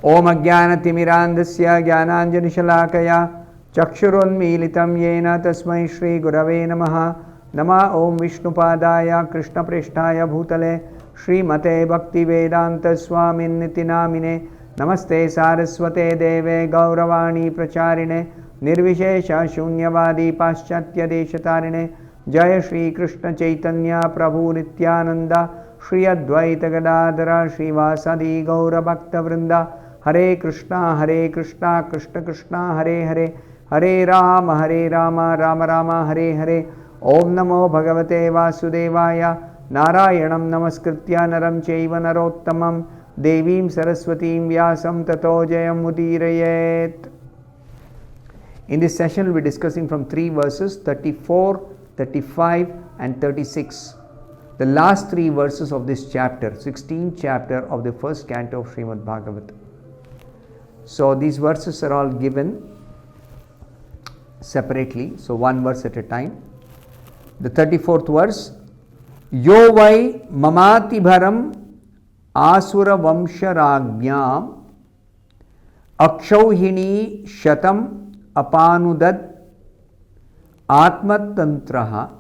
Om Ajnanatimirandasya Jnananjanishalaakaya Chakshurunmilitam Yena Tasmai Shri Gurave Namaha. Nama Om Vishnupadaya Krishna Prishtaya Bhutale Shri Mate Bhaktivedanta Swami Niti Namine Namaste Saraswate Deve Gauravani Pracharine Nirvishesha Shunyavadi Paschatya Deshatarine Jaya Shri Krishna Chaitanya Prabhu Nityananda Shri Advaita Gadadhara Shri Vasadi Gaura Bhakta Vrinda Hare Krishna Krishna Krishna Hare Hare Hare Rama Rama Rama Hare Hare Om Namo Bhagavate Vasudevaya Narayanam Namaskritya Naram Chaiva Narottamam Devim Saraswatim Vyasam Tato Jayam Mudirayet. In this session we will be discussing from 3 verses 34, 35 and 36. The last 3 verses of this chapter, 16th chapter of the first canto of Srimad Bhagavatam. So these verses are all given separately, so one verse at a time. The 34th verse, Yo vai mamati bharam asura vamsharagnyam akshauhini shatam apanudad atmatantraha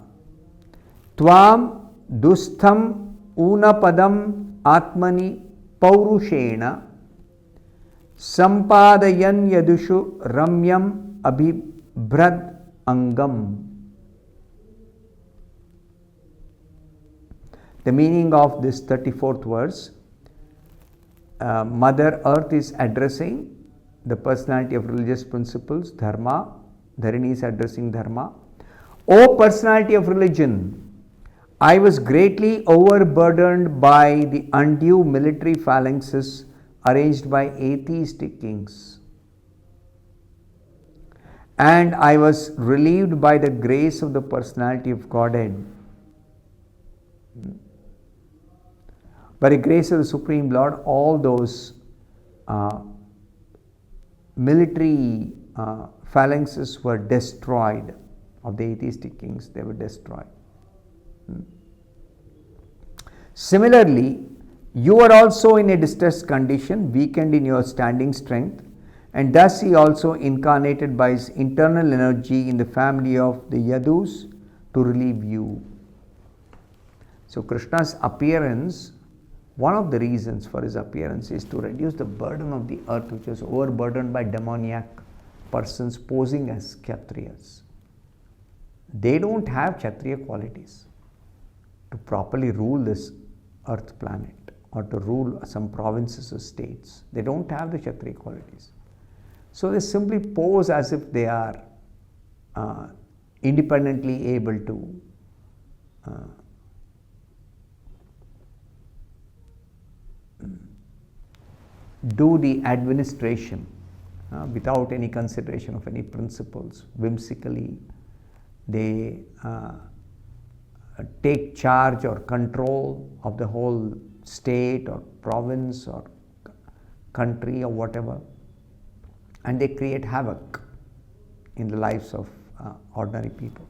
tvam dustham unapadam atmani paurushena sampadayan yadushu ramyam abhibrad angam. The meaning of this 34th verse, Mother Earth is addressing the personality of religious principles, Dharma. Dharini is addressing Dharma. O personality of religion, I was greatly overburdened by the undue military phalanxes arranged by atheistic kings, and I was relieved by the grace of the personality of Godhead. By the grace of the Supreme Lord, all those military phalanxes were destroyed, of the atheistic kings, they were destroyed. Similarly, you are also in a distressed condition, weakened in your standing strength, and thus he also incarnated by his internal energy in the family of the Yadus to relieve you. So Krishna's appearance, one of the reasons for his appearance is to reduce the burden of the earth, which was overburdened by demoniac persons posing as Kshatriyas. They don't have Kshatriya qualities to properly rule this earth planet or to rule some provinces or states. They don't have the Kshatriya qualities. So they simply pose as if they are independently able to do the administration without any consideration of any principles. Whimsically, they take charge or control of the whole state or province or country or whatever, and they create havoc in the lives of ordinary people.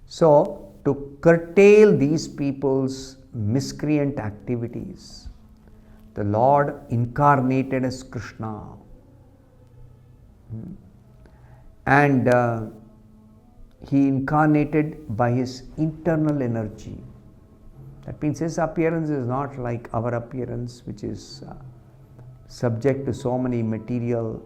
So, to curtail these people's miscreant activities, the Lord incarnated as Krishna, and he incarnated by his internal energy. That means his appearance is not like our appearance, which is subject to so many material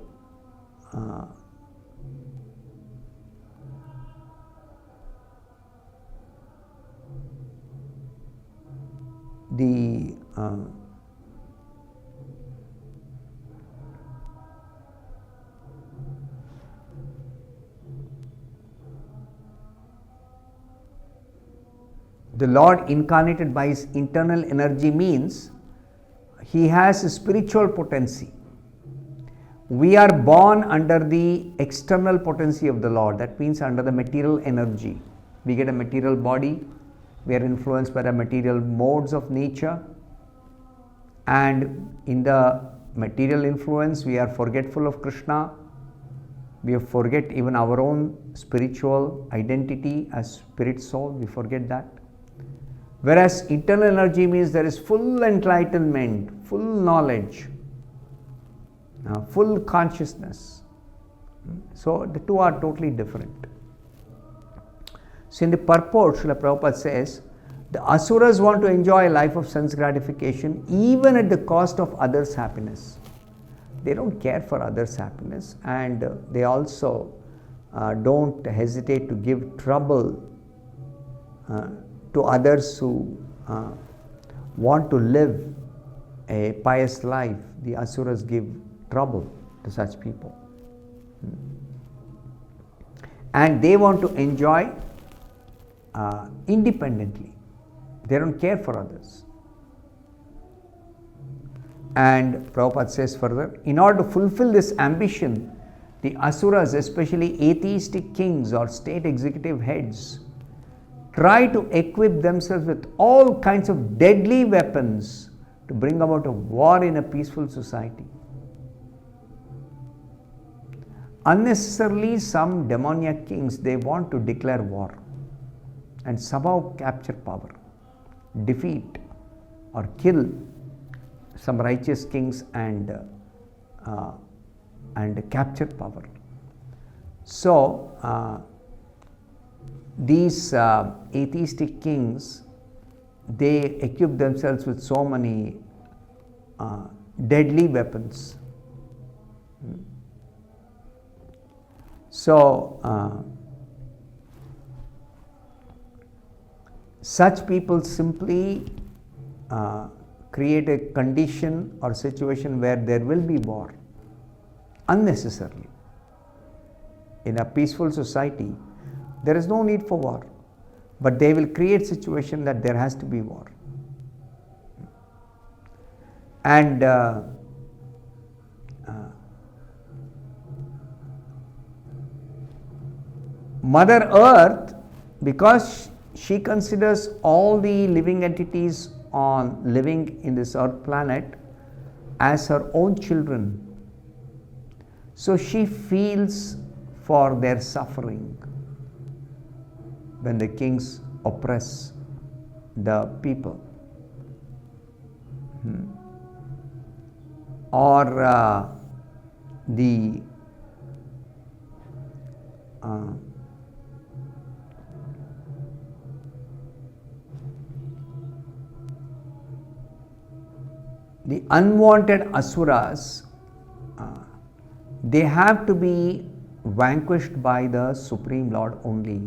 the Lord incarnated by his internal energy means he has a spiritual potency. We are born under the external potency of the Lord. That means under the material energy. We get a material body. We are influenced by the material modes of nature. And in the material influence, we are forgetful of Krishna. We forget even our own spiritual identity as spirit soul. We forget that. Whereas internal energy means there is full enlightenment, full knowledge, full consciousness. So the two are totally different. So in the purport, Srila Prabhupada says, the asuras want to enjoy a life of sense gratification even at the cost of others' happiness. They don't care for others' happiness, and they also don't hesitate to give trouble to others who want to live a pious life. The asuras give trouble to such people. And they want to enjoy independently. They don't care for others. And Prabhupada says further, in order to fulfill this ambition, the asuras, especially atheistic kings or state executive heads, try to equip themselves with all kinds of deadly weapons to bring about a war in a peaceful society. Unnecessarily, some demoniac kings, they want to declare war and somehow capture power, defeat or kill some righteous kings and capture power. So these atheistic kings, they equip themselves with so many deadly weapons. So such people simply create a condition or situation where there will be war unnecessarily. In a peaceful society, there is no need for war, but they will create situation that there has to be war. And Mother Earth, because she considers all the living entities on living in this earth planet as her own children, so she feels for their suffering when the kings oppress the people. Or the unwanted asuras, they have to be vanquished by the Supreme Lord only.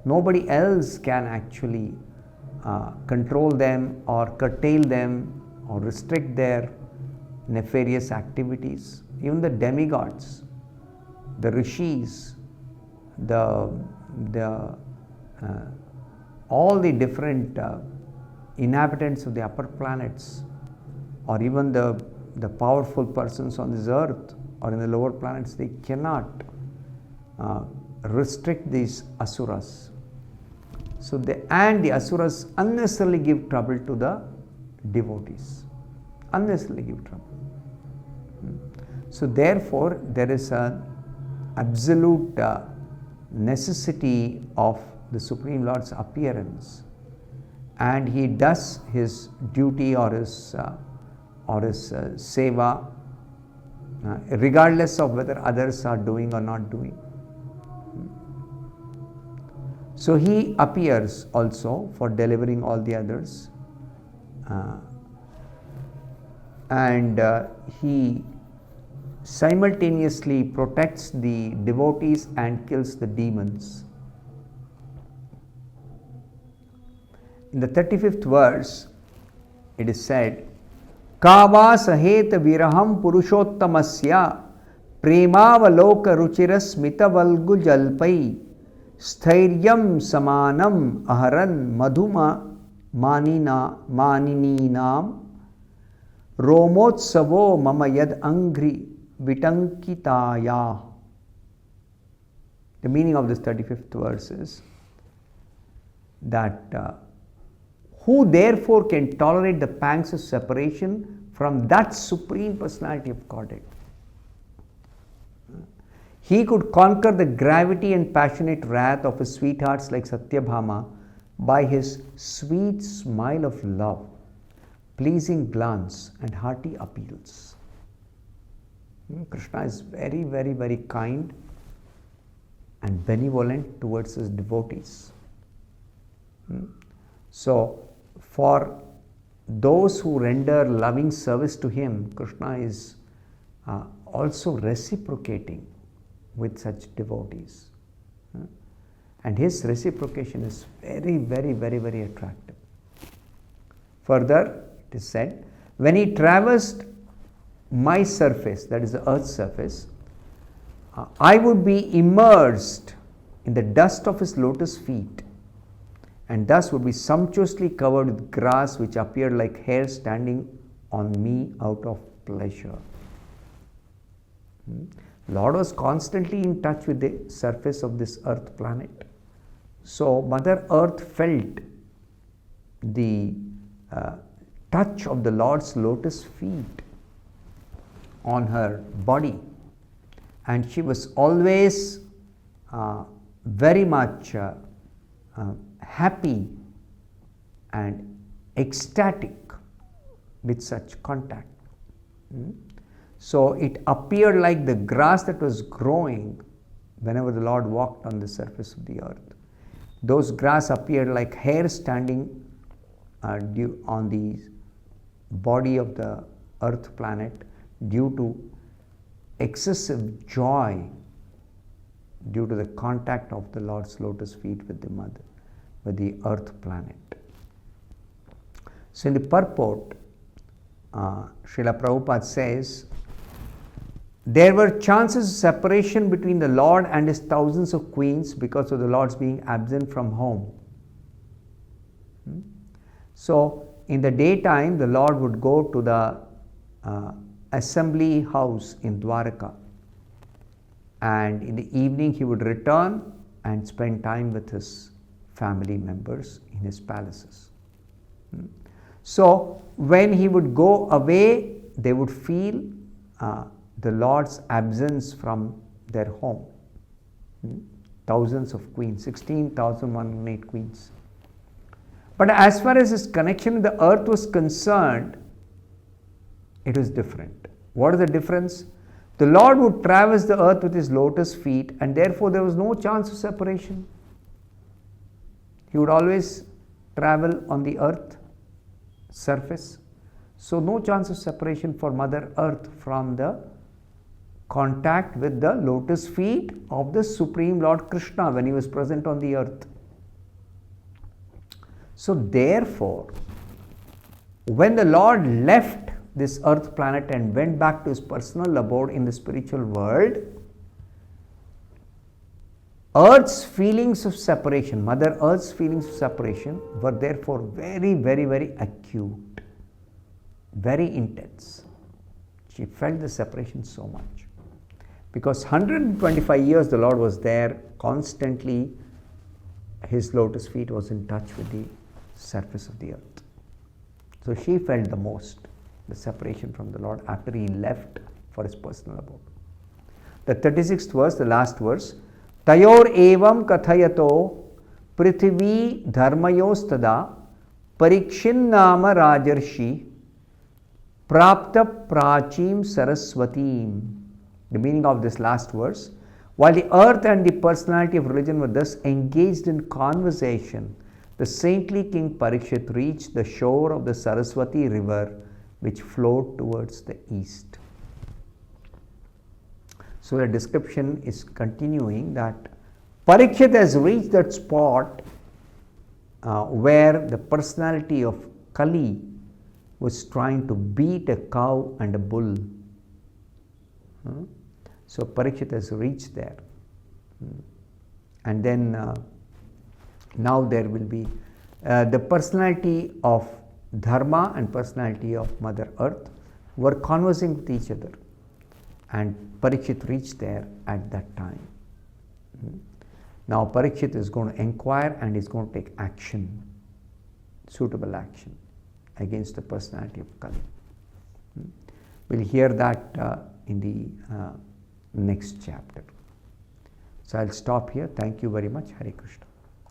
Nobody else can actually control them or curtail them or restrict their nefarious activities. Even the demigods, the rishis, all the different inhabitants of the upper planets, or even the powerful persons on this earth or in the lower planets, they cannot restrict these asuras. So the asuras unnecessarily give trouble to the devotees. Unnecessarily give trouble. So therefore, there is an absolute necessity of the Supreme Lord's appearance, and he does his duty or his seva regardless of whether others are doing or not doing. So he appears also for delivering all the others, and he simultaneously protects the devotees and kills the demons. In the 35th verse, it is said, Kava saheta viraham purushottamasya premavaloka ruchira smitavalgu jalpai sthiryam samanam aharan madhuma manininam romotsavo mama yad angri vitankitaya. The meaning of this 35th verse is that who therefore can tolerate the pangs of separation from that Supreme Personality of Godhead? He could conquer the gravity and passionate wrath of his sweethearts like Satyabhama by his sweet smile of love, pleasing glance and hearty appeals. Krishna is very, very, very kind and benevolent towards his devotees. So, for those who render loving service to him, Krishna is also reciprocating with such devotees. And his reciprocation is very, very, very, very attractive. Further, it is said, when he traversed my surface, that is the earth's surface, I would be immersed in the dust of his lotus feet, and thus would be sumptuously covered with grass which appeared like hair standing on me out of pleasure. Lord was constantly in touch with the surface of this earth planet. So Mother Earth felt the touch of the Lord's lotus feet on her body, and she was always very much happy and ecstatic with such contact. So it appeared like the grass that was growing whenever the Lord walked on the surface of the earth. Those grass appeared like hair standing on the body of the earth planet due to excessive joy due to the contact of the Lord's lotus feet with the earth planet. So in the purport, Srila Prabhupada says, there were chances of separation between the Lord and his thousands of queens because of the Lord's being absent from home. So in the daytime, the Lord would go to the assembly house in Dwaraka, and in the evening he would return and spend time with his family members in his palaces. So when he would go away, they would feel the Lord's absence from their home. Thousands of queens, 16,108 queens. But as far as his connection with the earth was concerned, it was different. What is the difference? The Lord would traverse the earth with his lotus feet, and therefore there was no chance of separation. He would always travel on the earth surface. So no chance of separation for Mother Earth from the contact with the lotus feet of the Supreme Lord Krishna when he was present on the earth. So therefore, when the Lord left this earth planet and went back to his personal abode in the spiritual world, Earth's feelings of separation, Mother Earth's feelings of separation were therefore very, very, very acute, very intense. She felt the separation so much. Because 125 years the Lord was there constantly, his lotus feet was in touch with the surface of the earth. So she felt the most the separation from the Lord after he left for his personal abode. The 36th verse, the last verse, Tayor evam kathayato prithvi dharmayostada parikshinnama rajarshi prapta prachim saraswatim. The meaning of this last verse, while the earth and the personality of religion were thus engaged in conversation, the saintly King Parikshit reached the shore of the Saraswati river which flowed towards the east. So the description is continuing that Parikshit has reached that spot where the personality of Kali was trying to beat a cow and a bull. So Parikshit has reached there. And then now there will be the personality of Dharma and personality of Mother Earth were conversing with each other, and Parikshit reached there at that time. Now Parikshit is going to inquire and is going to take action, suitable action against the personality of Kali. We'll hear that in the next chapter. So I'll stop here. Thank you very much. Hare Krishna.